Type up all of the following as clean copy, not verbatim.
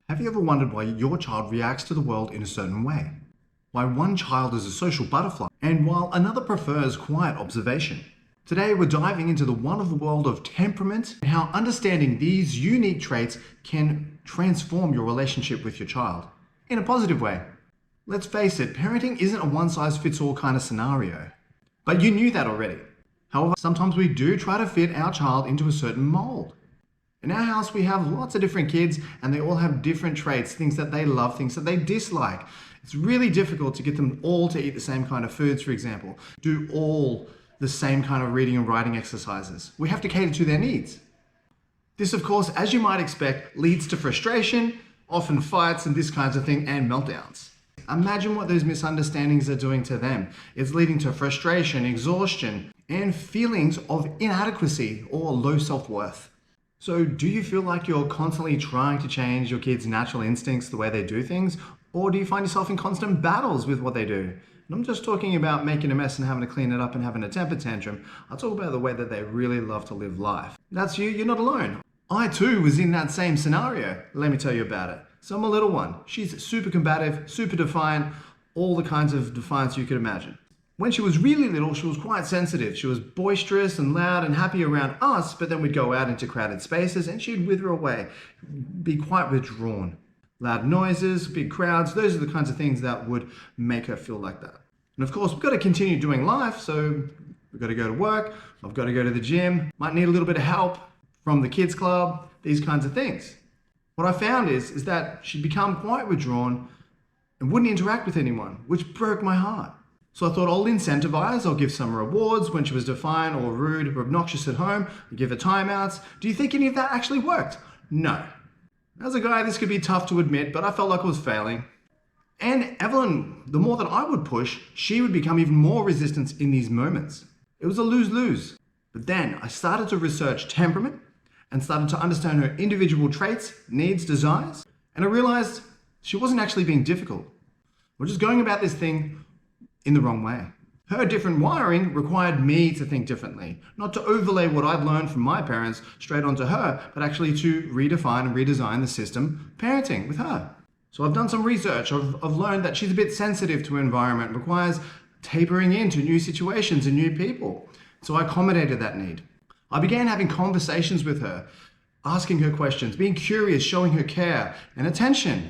Have you ever wondered why your child reacts to the world in a certain way? Why one child is a social butterfly and while another prefers quiet observation? Today we're diving into the wonderful world of temperament and how understanding these unique traits can transform your relationship with your child in a positive way. Let's face it, parenting isn't a one-size-fits-all kind of scenario. But you knew that already. However, sometimes we do try to fit our child into a certain mold. In our house, we have lots of different kids and they all have different traits, things that they love, things that they dislike. It's really difficult to get them all to eat the same kind of foods, for example, do all the same kind of reading and writing exercises. We have to cater to their needs. This, of course, as you might expect, leads to frustration, often fights and this kinds of thing, and meltdowns. Imagine what those misunderstandings are doing to them. It's leading to frustration, exhaustion, and feelings of inadequacy or low self-worth. So do you feel like you're constantly trying to change your kids' natural instincts, the way they do things? Or do you find yourself in constant battles with what they do? And I'm just talking about making a mess and having to clean it up and having a temper tantrum. I'll talk about the way that they really love to live life. That's you, you're not alone. I too was in that same scenario. Let me tell you about it. So my little one, she's super combative, super defiant, all the kinds of defiance you could imagine. When she was really little, she was quite sensitive. She was boisterous and loud and happy around us, but then we'd go out into crowded spaces and she'd wither away, be quite withdrawn. Loud noises, big crowds, those are the kinds of things that would make her feel like that. And of course, we've got to continue doing life, so we've got to go to work, I've got to go to the gym, might need a little bit of help from the kids club, these kinds of things. What I found is that she'd become quite withdrawn and wouldn't interact with anyone, which broke my heart. So I thought I'll incentivize, I'll give some rewards when she was defiant or rude or obnoxious at home, I'll give her timeouts. Do you think any of that actually worked? No. As a guy, this could be tough to admit, but I felt like I was failing. And Evelyn, the more that I would push, she would become even more resistant in these moments. It was a lose-lose. But then I started to research temperament and started to understand her individual traits, needs, desires, and I realized she wasn't actually being difficult. We're just going about this thing in the wrong way. Her different wiring required me to think differently, not to overlay what I'd learned from my parents straight onto her, but actually to redefine and redesign the system parenting with her. So I've done some research. I've learned that she's a bit sensitive to her environment, requires tapering into new situations and new people. So I accommodated that need. I began having conversations with her, asking her questions, being curious, showing her care and attention.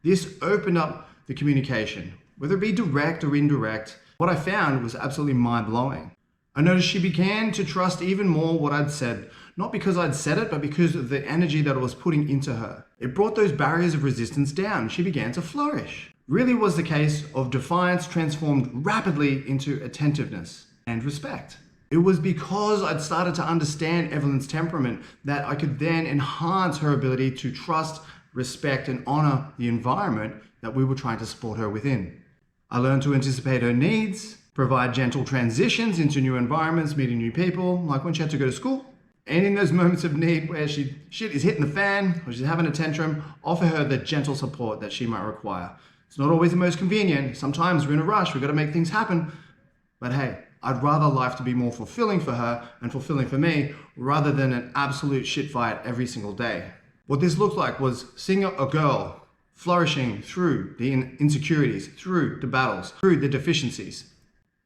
This opened up the communication, whether it be direct or indirect. What I found was absolutely mind-blowing. I noticed she began to trust even more what I'd said, not because I'd said it, but because of the energy that I was putting into her. It brought those barriers of resistance down. She began to flourish. Really was the case of defiance transformed rapidly into attentiveness and respect. It was because I'd started to understand Evelyn's temperament that I could then enhance her ability to trust, respect, and honor the environment that we were trying to support her within. I learned to anticipate her needs, provide gentle transitions into new environments, meeting new people, like when she had to go to school. And in those moments of need where shit is hitting the fan or she's having a tantrum, offer her the gentle support that she might require. It's not always the most convenient. Sometimes we're in a rush, we've got to make things happen. But hey, I'd rather life to be more fulfilling for her and fulfilling for me rather than an absolute shit fight every single day. What this looked like was seeing a girl flourishing through the insecurities, through the battles, through the deficiencies.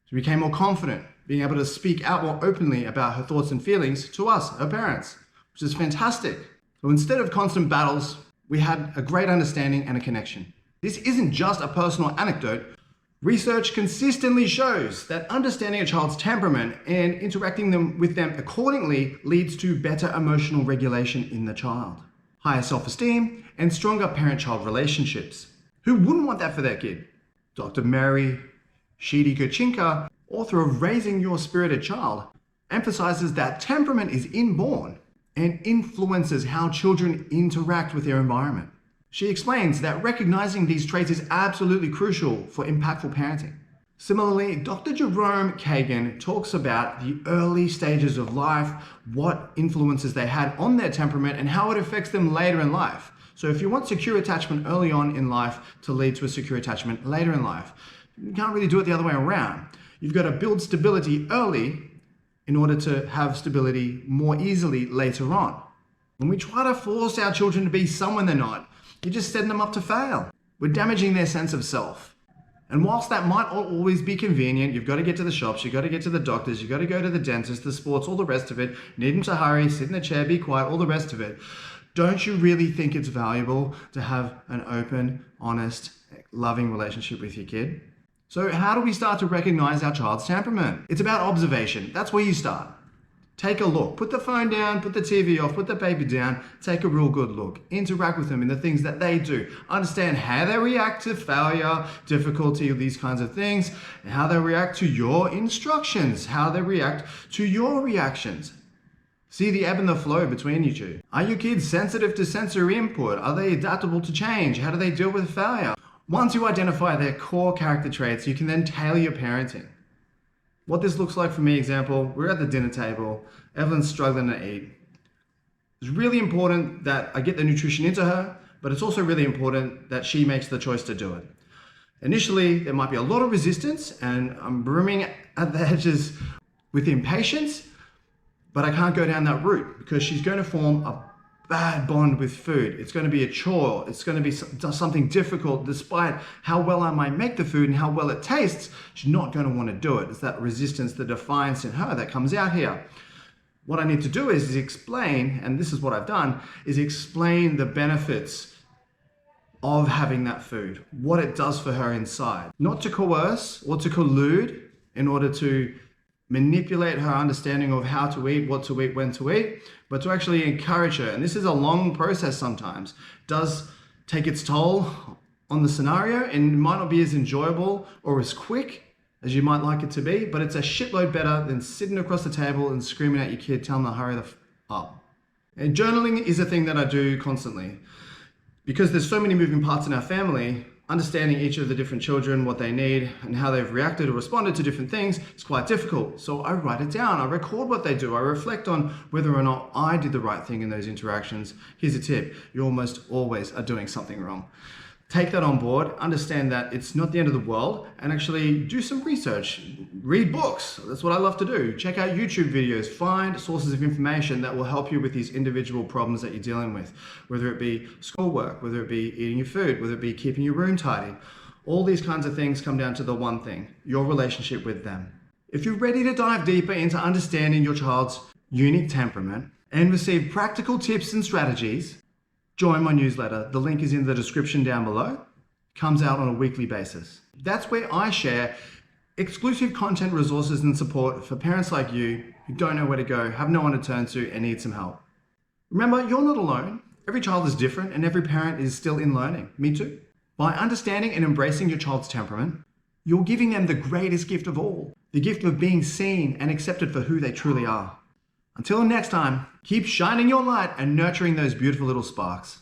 She became more confident, being able to speak out more openly about her thoughts and feelings to us, her parents, which is fantastic. So instead of constant battles, we had a great understanding and a connection. This isn't just a personal anecdote. Research consistently shows that understanding a child's temperament and interacting with them accordingly leads to better emotional regulation in the child, higher self-esteem, and stronger parent-child relationships. Who wouldn't want that for their kid? Dr. Mary Shidi-Kochinka, author of Raising Your Spirited Child, emphasizes that temperament is inborn and influences how children interact with their environment. She explains that recognizing these traits is absolutely crucial for impactful parenting. Similarly, Dr. Jerome Kagan talks about the early stages of life, what influences they had on their temperament, and how it affects them later in life. So if you want secure attachment early on in life to lead to a secure attachment later in life, you can't really do it the other way around. You've got to build stability early in order to have stability more easily later on. When we try to force our children to be someone they're not, You're just setting them up to fail. We're damaging their sense of self. And whilst that might not always be convenient, you've got to get to the shops, you've got to get to the doctors, you've got to go to the dentist, the sports, all the rest of it, needing to hurry, sit in the chair, be quiet, all the rest of it. Don't you really think it's valuable to have an open, honest, loving relationship with your kid? So how do we start to recognize our child's temperament? It's about observation. That's where you start. Take a look. Put the phone down, put the TV off, put the baby down, take a real good look. Interact with them in the things that they do. Understand how they react to failure, difficulty, these kinds of things, and how they react to your instructions, how they react to your reactions. See the ebb and the flow between you two. Are your kids sensitive to sensory input? Are they adaptable to change? How do they deal with failure? Once you identify their core character traits, you can then tailor your parenting. What this looks like for me, example, we're at the dinner table, Evelyn's struggling to eat. It's really important that I get the nutrition into her, but it's also really important that she makes the choice to do it. Initially, there might be a lot of resistance and I'm brimming at the edges with impatience, but I can't go down that route because she's going to form a bad bond with food. It's going to be a chore. It's going to be something difficult. Despite how well I might make the food and how well it tastes, she's not going to want to do it. It's that resistance, the defiance in her that comes out here. What I need to do is explain, and this is what I've done, is explain the benefits of having that food, what it does for her inside. Not to coerce or to collude in order to manipulate her understanding of how to eat, what to eat, when to eat, but to actually encourage her. And this is a long process sometimes. It does take its toll on the scenario and it might not be as enjoyable or as quick as you might like it to be, but it's a shitload better than sitting across the table and screaming at your kid, telling them to hurry the up. And journaling is a thing that I do constantly. Because there's so many moving parts in our family, understanding each of the different children, what they need, and how they've reacted or responded to different things is quite difficult. So I write it down, I record what they do, I reflect on whether or not I did the right thing in those interactions. Here's a tip, you almost always are doing something wrong. Take that on board, understand that it's not the end of the world, and actually do some research. Read books, that's what I love to do. Check out YouTube videos, find sources of information that will help you with these individual problems that you're dealing with. Whether it be schoolwork, whether it be eating your food, whether it be keeping your room tidy. All these kinds of things come down to the one thing, your relationship with them. If you're ready to dive deeper into understanding your child's unique temperament and receive practical tips and strategies, join my newsletter. The link is in the description down below. It comes out on a weekly basis. That's where I share exclusive content, resources, and support for parents like you who don't know where to go, have no one to turn to, and need some help. Remember, you're not alone. Every child is different, and every parent is still in learning. Me too. By understanding and embracing your child's temperament, you're giving them the greatest gift of all, the gift of being seen and accepted for who they truly are. Until next time, keep shining your light and nurturing those beautiful little sparks.